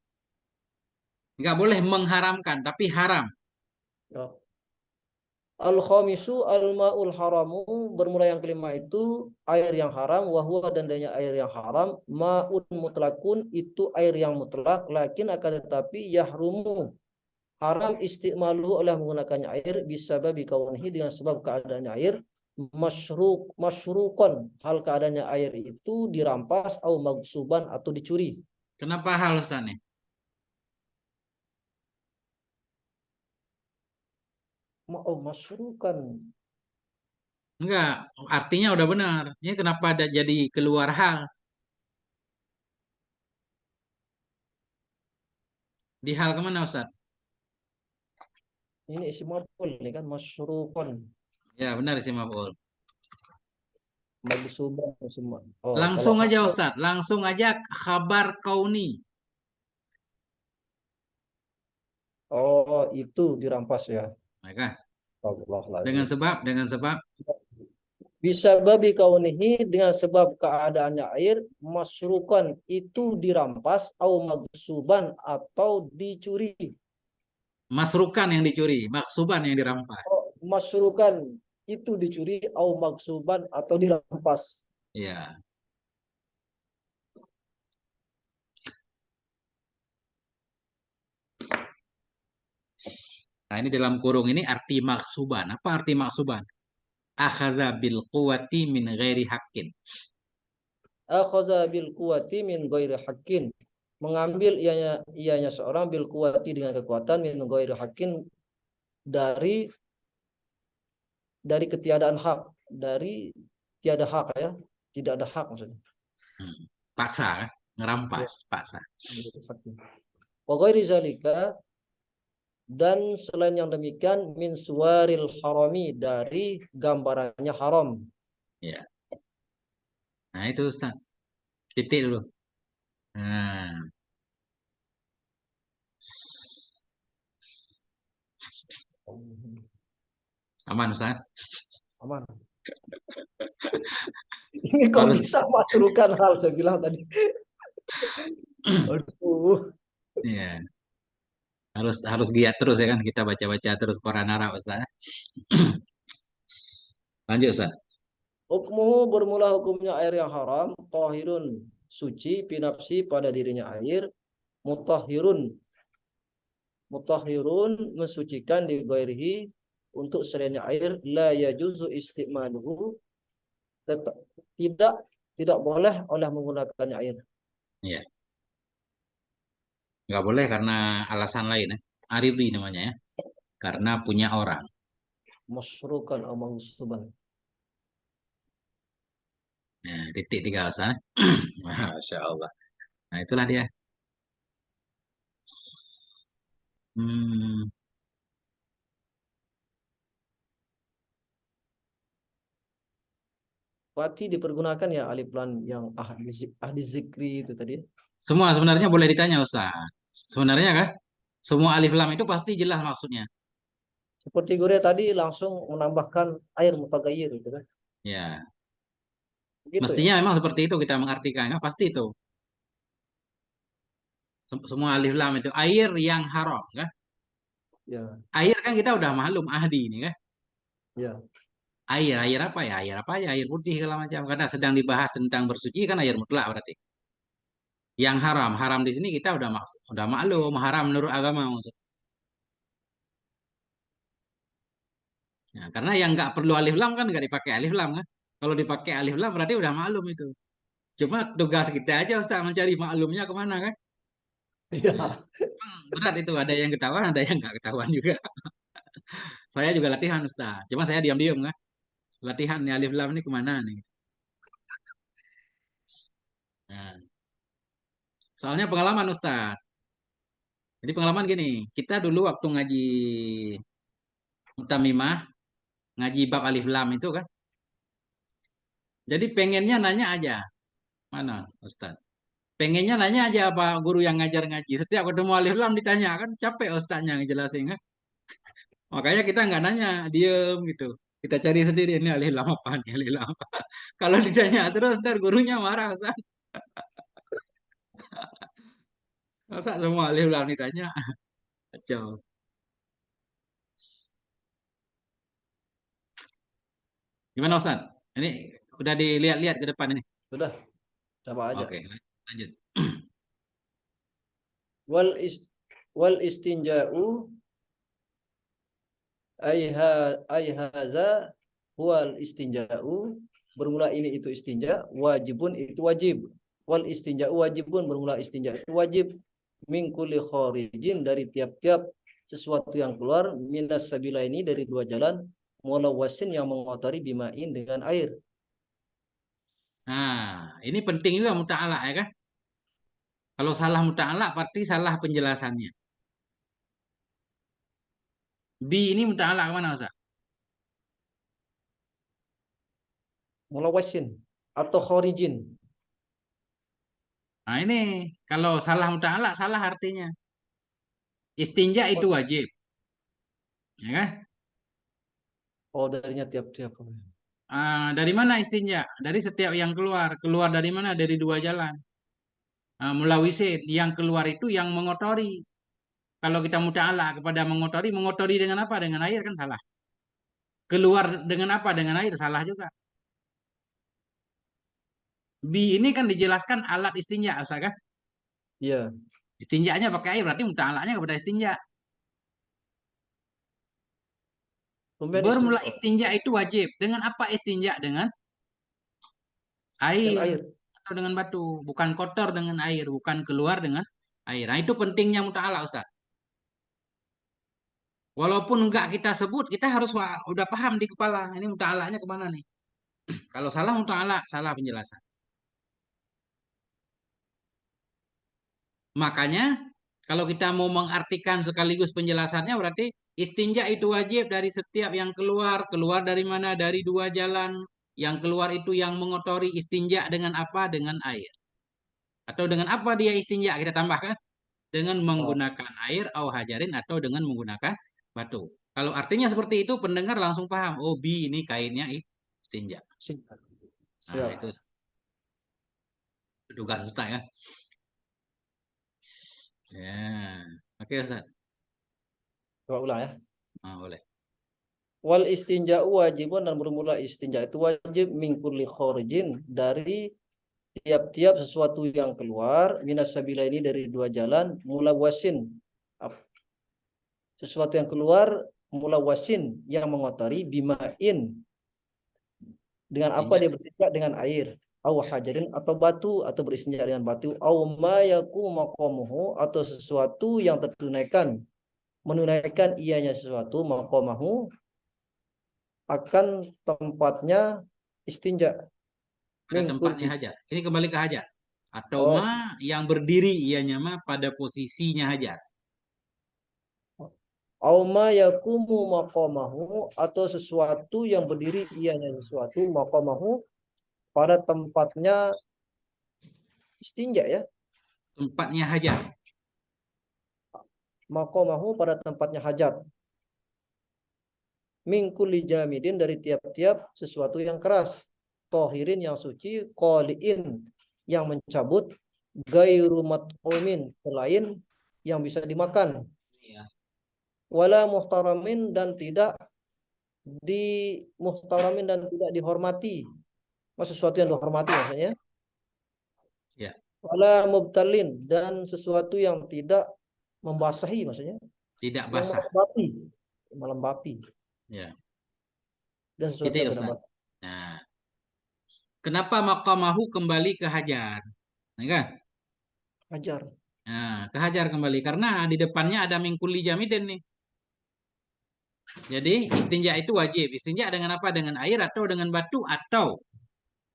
Nggak boleh mengharamkan, tapi haram. ya. Al-khamisu al-ma'ul haramu bermula yang kelima itu air yang haram wahwa dan adanya air yang haram ma'un mutlakun itu air yang mutlak lakin akan tetapi yahrumu haram istimaluhu oleh menggunakannya air bisa babi kaunihi dengan sebab keadaannya air masyruqan hal keadaannya air itu dirampas atau magsuban atau dicuri. Kenapa hal Ustaz nih? Oh masyruqan Enggak, artinya udah benar. Ini kenapa ada jadi keluar hal? Di hal kemana Ustaz? ini isim maf'ul ini kan masyruqan Ya benar sih Maf'ul. magsuban semua. Oh kalau Langsung aja hal Ustaz, langsung aja kabar kauni. oh itu dirampas ya. Maka Allah dengan lazim. sebab Bisa babi kaunihi dengan sebab keadaannya air masrukan itu dirampas au magsuban atau dicuri. Masrukan yang dicuri, maksuban yang dirampas. Oh, masrukan itu dicuri au magsuban atau dirampas. Ya. Nah, ini dalam kurung ini arti maksuban. Apa arti maksuban? Akhadha bil quwati min ghairi haqqin. Akhadha bil quwati min ghairi haqqin. Mengambil ianya seorang bil quwati dengan kekuatan min ghairi haqqin dari ketiadaan hak, dari tiada hak ya, tidak ada hak maksudnya. Hmm. Paksa, kan? Ya. Ngerampas, paksa. Wa ghairi zalika, dan selain yang demikian min suwaril harami, dari gambarannya haram. Ya. Nah, itu Ustaz. Titik dulu. Nah, aman Ustaz. Aman. Ini kok Harus bisa masukkan hal saya bilang tadi. Aduh. ya, harus giat terus ya kan kita baca-baca terus Quran Arab Ustaz. Lanjut Ustaz. Hukmuhu, bermula hukumnya air yang haram, tahirun suci, pinapsi pada dirinya air, mutahhirun mutahhirun mensucikan di ghairihi untuk selainnya air, la yajuzu istimaluhu, tetap tidak tidak boleh oleh menggunakannya air. Ya, nggak boleh karena alasan lain ya. Aridi namanya ya. Karena punya orang. Masrukan atau mangsuban. Nah, titik tiga Ustaz. Masya Allah. Nah, itulah dia. Hmm, Berarti dipergunakan ya alif lam yang ahli zikri itu tadi. semua sebenarnya boleh ditanya Ustaz. Sebenarnya kan, semua alif lam itu pasti jelas maksudnya. Seperti Gure tadi langsung menambahkan air mutaghayyir gitu kan. Ya, Begitu ya. mestinya memang seperti itu kita mengartikan. Kan? Pasti itu. Semua alif lam itu air yang haram kan. Ya, Air kan kita udah maklum ahdi ini kan. ya. Air apa ya? Air apa ya? Air putih segala macam. Karena sedang dibahas tentang bersuci kan air mutlak berarti. Yang haram, haram di sini kita udah maklum haram menurut agama. Ya, karena yang nggak perlu alif lam kan nggak dipakai alif lam kan. Kalau dipakai alif lam berarti udah maklum itu. Cuma tugas kita aja Ustaz mencari maklumnya kemana kan. Ya. Berat itu ada yang ketahuan ada yang nggak ketahuan juga. Saya juga latihan Ustaz. Cuma saya diam-diam kan. Latihan nih alif lam ini kemana nih. Nah, soalnya pengalaman Ustaz. Jadi pengalaman gini, kita dulu waktu ngaji Mutamimah, ngaji bab alif lam itu kan. Jadi pengennya nanya aja, mana Ustaz? Pengennya nanya aja apa guru yang ngajar ngaji. Setiap ketemu alif lam ditanya kan capek Ustaznya ngejelasin kan. Makanya kita nggak nanya, diem gitu. Kita cari sendiri ini alif lam apa nih alif lam apa. Kalau ditanya terus ntar gurunya marah Ustaz. Masa semua alif lam ditanya? Kacau. Gimana Ustaz? Ini udah dilihat-lihat ke depan ini. Sudah, coba aja. Oke, lanjut. Wal is wal istinja'u ay haza huwal istinja'u, bermula ini itu istinja, wajibun itu wajib. Wal istinja'u wajibun, bermula istinja itu wajib. Min kulli kharijin, dari tiap-tiap sesuatu yang keluar, minas sabila ini dari dua jalan, mulawwasin yang mengotori bimain dengan air. Nah, ini penting juga muta'alaq ya kan? Kalau salah muta'alaq pasti salah penjelasannya. Bi ini muta'alaq kemana Ustaz? Mulawwasin atau kharijin. Nah ini kalau salah muta'alaq salah artinya. Istinja itu wajib. Ya kan? Oh, darinya tiap-tiap. Dari mana istinja? Dari setiap yang keluar. Keluar dari mana? Dari dua jalan. Mulawisin. Yang keluar itu yang mengotori. Kalau kita muta'ala kepada mengotori, mengotori dengan apa? Dengan air kan salah. Keluar dengan apa? Dengan air salah juga. Bi ini kan dijelaskan alat istinja, Ustaz kan? Iya, Istinjanya pakai air berarti muta'alanya kepada istinja. kemudian Bermula istinja istinja itu wajib. Dengan apa istinja? Dengan dengan air air. atau dengan batu. Bukan kotor dengan air, bukan keluar dengan air. Nah, itu pentingnya muta'ala, Ustaz. Walaupun enggak kita sebut, kita harus udah paham di kepala. Ini muta'alanya kemana nih? Kalau salah muta'ala, salah penjelasan. Makanya kalau kita mau mengartikan sekaligus penjelasannya berarti istinja itu wajib dari setiap yang keluar. Keluar dari mana? Dari dua jalan. Yang keluar itu yang mengotori istinja dengan apa? Dengan air. Atau dengan apa dia istinja? Kita tambahkan dengan Oh, menggunakan air, au hajarin atau dengan menggunakan batu. Kalau artinya seperti itu pendengar langsung paham. Oh, bi ini kainnya istinja. siap. Nah, Siap. itu tugas Ustaz ya. Ya. Oke, Ustaz. Coba ulang ya. Nah, boleh. Wal istinja'u wajibun, dan bermula istinja itu wajib min kulli kharijin, dari tiap-tiap sesuatu yang keluar minas sabila ini dari dua jalan, mulawasin, sesuatu yang keluar mulawasin yang mengotori, bimain, dengan apa Istinja dia beristinja? Dengan air, au hajarin atau batu, atau beristinja dengan batu, au ma yaku maqamuhu, atau sesuatu yang tertunaikan, menunaikan ianya sesuatu, maqamahu, akan tempatnya istinja, pada min tempatnya kulli. hajar. Ini kembali ke hajar. Atau Oh, ma yang berdiri ianya ma pada posisinya hajar. au ma yakumu maqamahu, atau sesuatu yang berdiri ianya sesuatu, maqamahu, pada tempatnya istinja ya. Tempatnya hajar. Maqamahu, pada tempatnya hajat, min kulli jamidin, dari tiap-tiap sesuatu yang keras, tohirin yang suci, qaliin yang mencabut, gairu mat'umin, selain yang bisa dimakan, Ya. wala muhtaramin, dan tidak di muhtaramin, dan tidak dihormati. Sesuatu yang dihormati maksudnya. Ya. Wala mubtalin, dan sesuatu yang tidak membasahi maksudnya, Tidak yang basah. melembapi, melembapi, Ya. dan sesuatu Titik yang tidak Ustaz. basah. Nah, kenapa maqamahu kembali ke hajar? Nah, kan? Hajar. Nah, ke hajar kembali karena di depannya ada mingkuli jamidin nih. Jadi istinja itu wajib. Istinja dengan apa? Dengan air atau dengan batu atau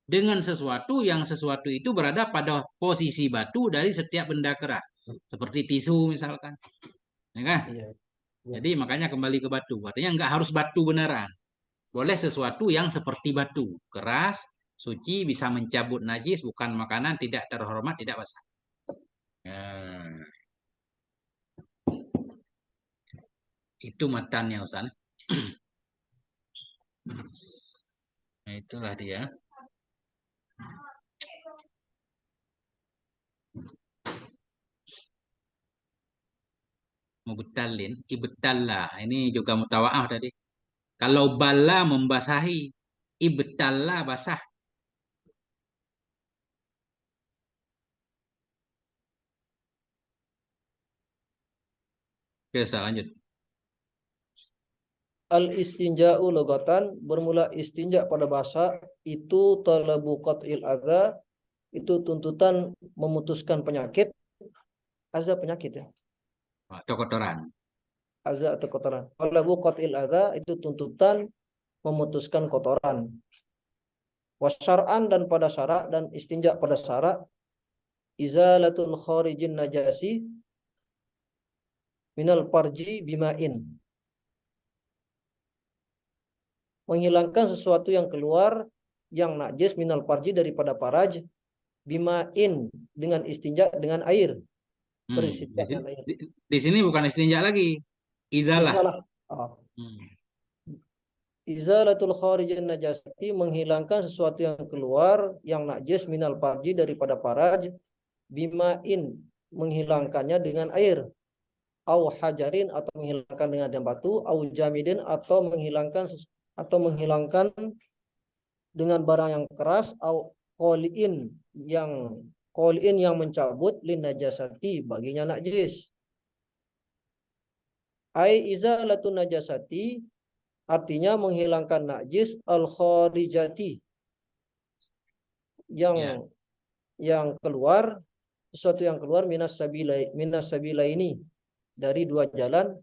dengan sesuatu yang sesuatu itu berada pada posisi batu dari setiap benda keras. Seperti tisu misalkan. Ya kan? Iya, iya. Jadi makanya kembali ke batu. Artinya nggak harus batu beneran. Boleh sesuatu yang seperti batu. Keras, suci, bisa mencabut najis, bukan makanan, tidak terhormat, tidak basah. Nah, itu matannya Ustaz. Nah, itulah dia. Mubtalin, ibtalla. Ini juga mutawaah tadi. Kalau bala membasahi, ibtalla basah. Oke, Ustaz, lanjut. Al istinja'u logatan, bermula istinja pada bahasa itu talabu qat'il adza, itu tuntutan memutuskan penyakit, azza penyakit ya, Atau kotoran. azza atau kotoran. Talabu qat'il adza, itu tuntutan memutuskan kotoran. Wasyar'an, dan pada syarak, dan istinja pada syarak, izalatul kharijin najasi minal parji bima'in, menghilangkan sesuatu yang keluar yang najis, minal parji, daripada paraj, bima'in, dengan istinja dengan air, Hmm, beristinja dengan air. di sini bukan istinja lagi. Izalah. Izalah. Oh. Hmm. Izalatul kharijin najasati, menghilangkan sesuatu yang keluar yang najis minal farji, daripada faraj, bimain, menghilangkannya dengan air, au hajarin, atau menghilangkan dengan batu, au jamidin, atau menghilangkan dengan barang yang keras, au qoliin, yang yang mencabut, lin najasati, baginya najis. Ai izalatun najasati, artinya menghilangkan najis al kharijati, Ya, yang keluar, sesuatu yang keluar, minas sabila ini, dari dua jalan.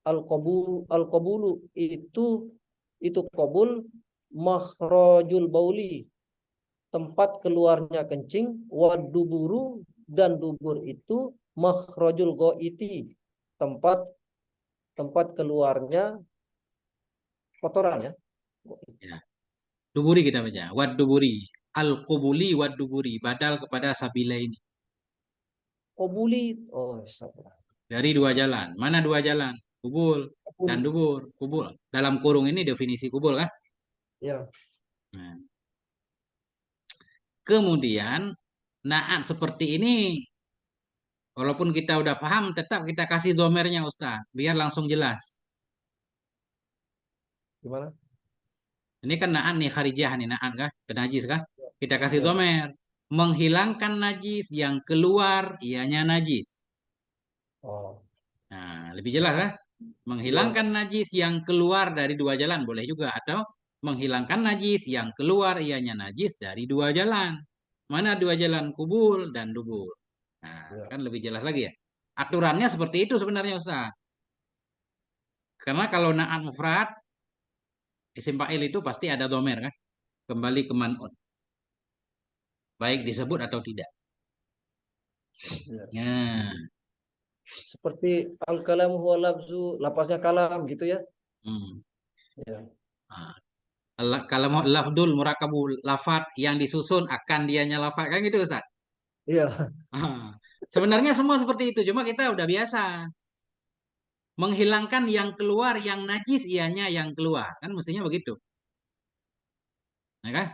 Al qabulu itu qabul, makhrajul bauli, tempat keluarnya kencing, waduburu, dan dubur itu makhrajul goiti, tempat tempat keluarnya kotoran, ya. ya. Duburi kita baca. Wad duburi. Al-qubuli wad duburi. Badal kepada sabila ini. Qabuli, oh sabar. Dari dua jalan. Mana dua jalan? Kubul dan Qabuli, dubur. Kubul. Dalam kurung ini definisi kubul kan? ya. Nah, kemudian naat seperti ini, walaupun kita udah paham, tetap kita kasih domernya Ustaz, biar langsung jelas. Gimana? Ini kan naat nih kharijah nih naat kah? Ke najis kah? Kita kasih Ya. domer. Menghilangkan najis yang keluar ianya najis. Oh, Nah, lebih jelas kah? ya. Menghilangkan najis yang keluar dari dua jalan boleh juga, atau menghilangkan najis yang keluar ianya najis dari dua jalan. Mana dua jalan? Kubul dan dubur. Nah, Ya. kan lebih jelas lagi ya. Aturannya seperti itu sebenarnya Ustaz. Karena kalau naat mufrad, isim fa'il itu pasti ada domer kan? Kembali ke man'ut. Baik disebut atau tidak. Ya. Ya. Seperti al-kalam huwa lafzu, lapasnya kalam gitu, ya. Hmm. Ya. Nah, kalau mau lafdul murakabul lafat yang disusun akan dianya lafat kan gitu Ustaz. Iya. Ah, sebenarnya semua seperti itu, cuma kita udah biasa menghilangkan yang keluar, yang najis ianya yang keluar, kan mestinya begitu, ya kan?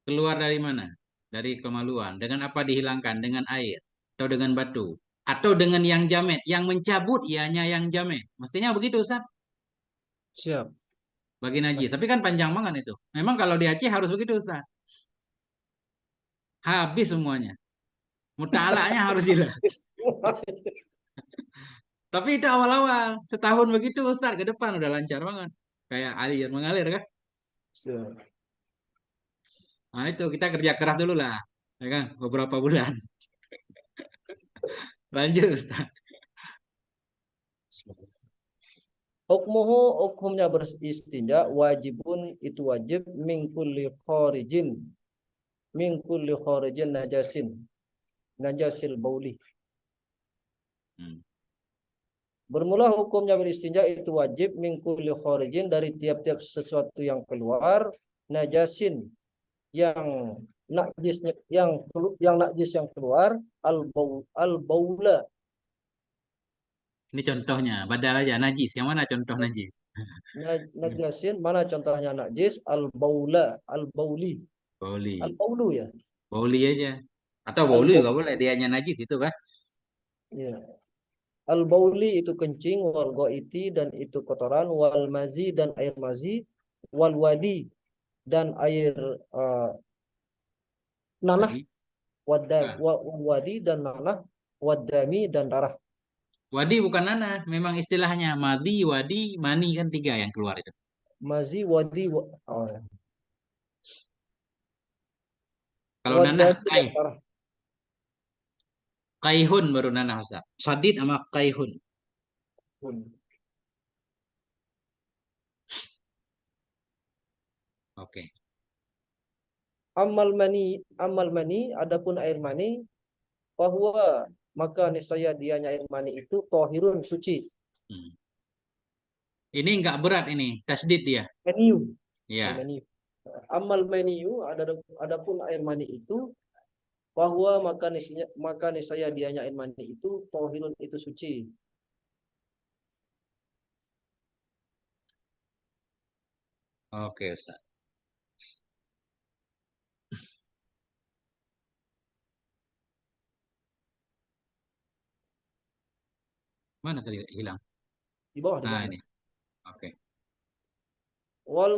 Keluar dari mana? Dari kemaluan. Dengan apa dihilangkan? Dengan air atau dengan batu atau dengan yang jamet, yang mencabut ianya yang jamet. Mestinya begitu, Ustaz. Siap. Bagi najis. Mas- Tapi kan panjang banget itu. Memang kalau di Aceh harus begitu, Ustaz. Habis semuanya. Mutalaknya harus jelas. Tapi itu awal-awal. Setahun begitu, Ustaz. Ke depan udah lancar banget. Kayak air mengalir kan? Siap. Nah itu kita kerja keras dulu lah, ya kan? Beberapa bulan. Lanjut Ustaz. Hukmuhu, hukumnya beristinja, wajibun, itu wajib, min kulli kharijin najasil bauli. Hmm. Bermula hukumnya beristinja itu wajib, min kulli kharijin, dari tiap-tiap sesuatu yang keluar, najasin, yang najis yang keluar, al baula. Ini contohnya, badal aja najis. Yang mana contoh najis? Najasin, mana contohnya najis? Al baula, al bauli, al Boli, baulu, ya. boli aja. Atau Al bolu juga bauli, boleh. Dianya najis itu kan? ya. Al bauli itu kencing, wal goiti, dan itu kotoran, wal mazi, dan air mazi, wal wadi, dan air nanah, Tadi. Ah, wadi, dan nanah, wadami, dan darah. wadi bukan nanah, memang istilahnya madhi, wadi, mani kan tiga yang keluar itu. Mazi, wadi, oh, ya. Kalau nanah Wadami, dan kai, darah. kaihun baru nanah Ustaz. Sadid sama kaihun. Oke. Amal mani, adapun air mani, bahwa maka niscaya dianya air mani itu tohirun, suci. Hmm. Ini nggak berat ini, tasdid dia. Maniu, air Ya. mani. Amal maniu, adapun air mani itu, bahwa maka niscaya dianya air mani itu tohirun, itu suci. Oke, Ustaz. Mana tadi hilang? Di Nah, bawah. ini. Oke. Wal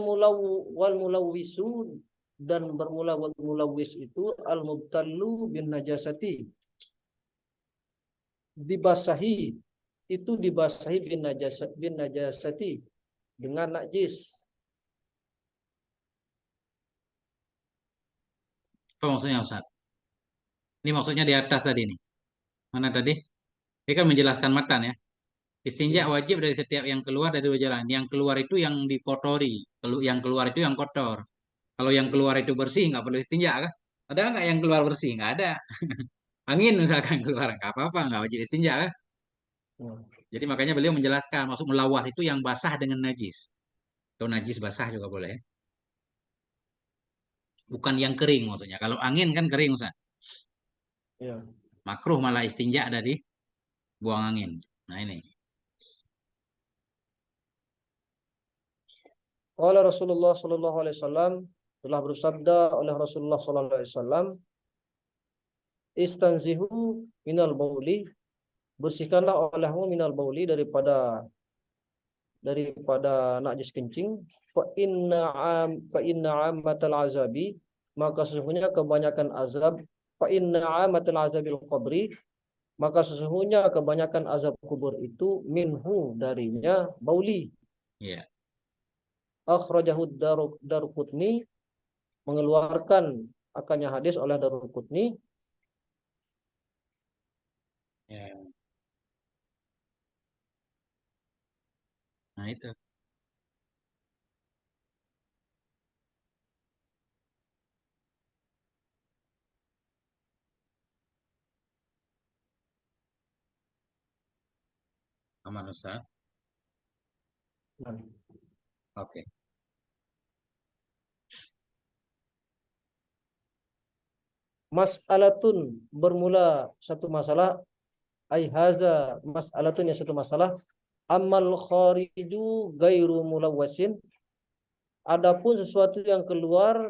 mulawwisu dan bermula wal mulawwis itu al mubtallu bin najasati, dibasahi, itu dibasahi bin najasati dengan najis. Apa maksudnya, Ustaz? Ini maksudnya di atas tadi nih. Mana tadi? Ini kan menjelaskan matan ya. Istinja Ya. wajib dari setiap yang keluar dari dua jalan. Yang keluar itu yang dikotori. Yang keluar itu yang kotor. Kalau yang keluar itu bersih, nggak perlu istinja kan? Ada nggak yang keluar bersih? Nggak ada. Angin misalkan keluar, nggak apa-apa, nggak wajib istinja kan? Hmm. Jadi makanya beliau menjelaskan, maksud melawas itu yang basah dengan najis. Atau najis basah juga boleh. Bukan yang kering maksudnya. Kalau angin kan kering, Ustaz. Ya. Makruh malah istinja dari buang angin. Nah ini. Qala Rasulullah sallallahu alaihi wasallam, telah bersabda oleh Rasulullah sallallahu alaihi wasallam, istanzihu minal bauli, bersihkanlah olehmu minal bauli daripada najis kencing. Fa inna ammatal azabi, maka sesungguhnya kebanyakan azab, fa inna ammatal azabil qabri, maka sesungguhnya kebanyakan azab kubur itu minhu darinya bauli. Ya. Akhrajahu Daruqutni, mengeluarkan akannya hadis oleh Daruqutni. Ya. Nah itu. Aman, Ustaz. Oke. Mas'alatun, bermula satu masalah, ai haza mas'alatun, yang satu masalah, amal khariju gairu mulawwasin, adapun sesuatu yang keluar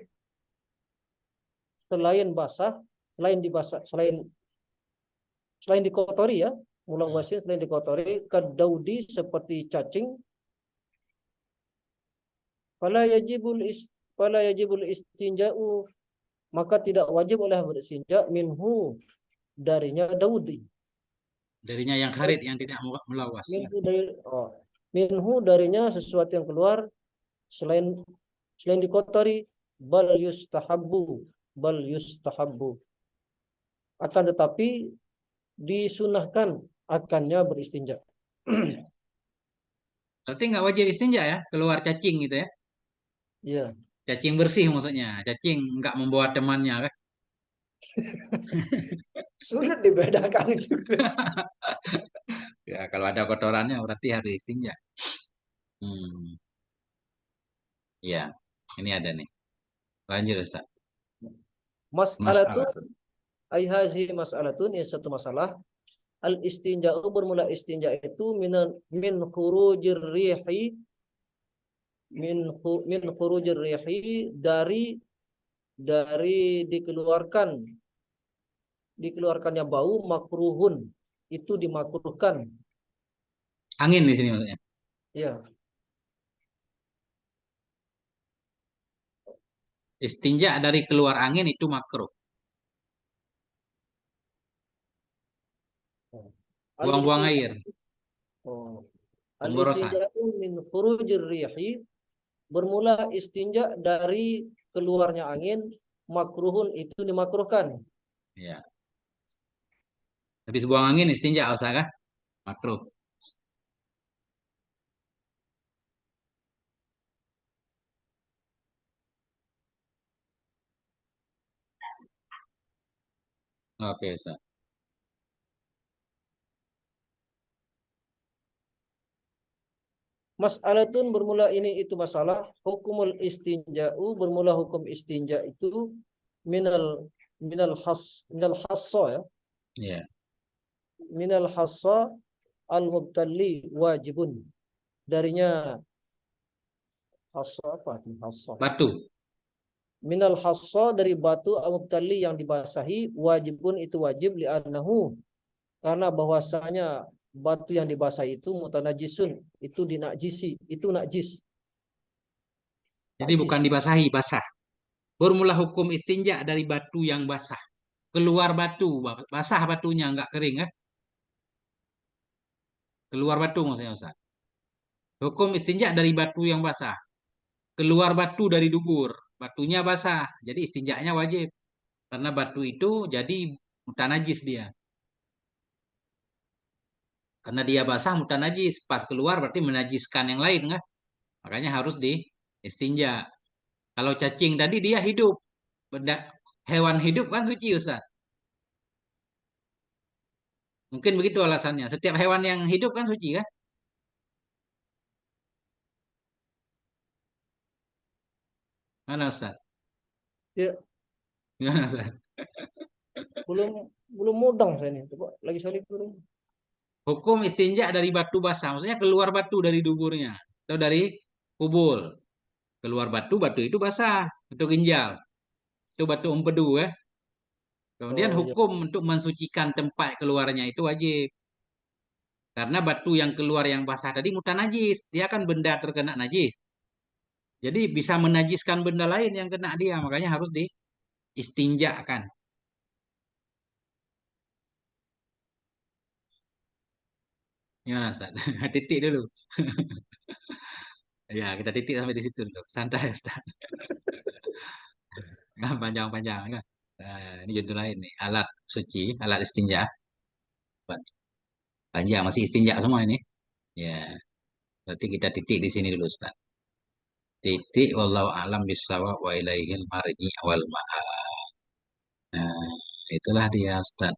selain basah, selain dibasah, selain dikotori ya, Hmm. mulawwasin selain dikotori, kadaudi seperti cacing, fala yajibul istinja'u, maka tidak wajib oleh beristinja minhu darinya daudi. Darinya yang kharit yang tidak melawas ya. Minhu dari oh, minhu darinya sesuatu yang keluar selain selain dikotori, bal yustahabbu, akan tetapi disunahkan akannya beristinja. Ya. Berarti nggak wajib istinja ya, keluar cacing gitu ya. Ya, Cacing bersih maksudnya. Cacing nggak membawa temannya kan. sulit dibedakan itu. Ya, kalau ada kotorannya berarti harus istinja. Hmm. Ya, ini ada nih. Lanjut Ustaz. Mas'alatun, Masalah. ai hazihi mas'alatun, yang satu masalah, al istinja'u, bermula istinja itu min khurujir rihi, min khurujir rihi, dari dikeluarkannya bau, makruhun, itu dimakruhkan. Angin di sini maksudnya. Ya. Istinja dari keluar angin itu makruh. Al Buang-buang istinja, air, oh, al pemborosan. istinja min khurujir rihi, bermula istinja dari keluarnya angin, makruhun, itu dimakruhkan. Ya. Habis buang angin istinja usah kah? Makruh. Oke, Ustaz. Mas'alatun, bermula ini itu masalah, hukumul istinja'u, bermula hukum istinja itu minal minal hassa ya, Ya. minal hassa al mubtali wajibun, darinya Hassa apa nih hassa? Batu. Minal hassa dari batu al-mubtali yang dibasahi wajibun itu wajib li'annahu karena bahwasanya batu yang dibasahi itu mutanajisun itu dinajisi itu najis Jadi bukan najis. dibasahi, basah. Formula hukum istinja dari batu yang basah. Keluar batu, basah batunya, nggak kering kan? Keluar batu maksudnya Ustaz. Hukum istinja dari batu yang basah. Keluar batu dari dubur, batunya basah. Jadi istinjaknya wajib. Karena batu itu jadi mutanajis dia. Karena dia basah mutanajis. Pas keluar berarti menajiskan yang lain kan? Makanya harus di istinja. Kalau cacing tadi dia hidup. Hewan hidup kan suci Ustaz. Mungkin begitu alasannya. Setiap hewan yang hidup kan suci kan? Mana Ustaz? Ya, Gimana Ustaz? belum belum mudeng saya nih. Coba lagi salib dulu. Hukum istinja dari batu basah. Maksudnya keluar batu dari duburnya. Atau dari kubul. Keluar batu, batu itu basah. Itu ginjal. Itu batu empedu ya. Kemudian Oh iya. hukum untuk mensucikan tempat keluarnya itu wajib. Karena batu yang keluar yang basah tadi mutan najis. Dia kan benda terkena najis. Jadi bisa menajiskan benda lain yang kena dia. Makanya harus diistinjakan. Gimana Ustaz? Titik dulu. Ya, kita titik sampai di situ dulu. Santai Ustaz. Nggak panjang-panjang kan. Nah, ini judul lain nih. Alat suci, alat istinja. Panjang, masih istinja semua ini. Ya, berarti kita titik di sini dulu Ustaz. Titik wallahu alam bisawab wa ilaihil marji wal ma'ab. Nah, itulah dia Ustaz.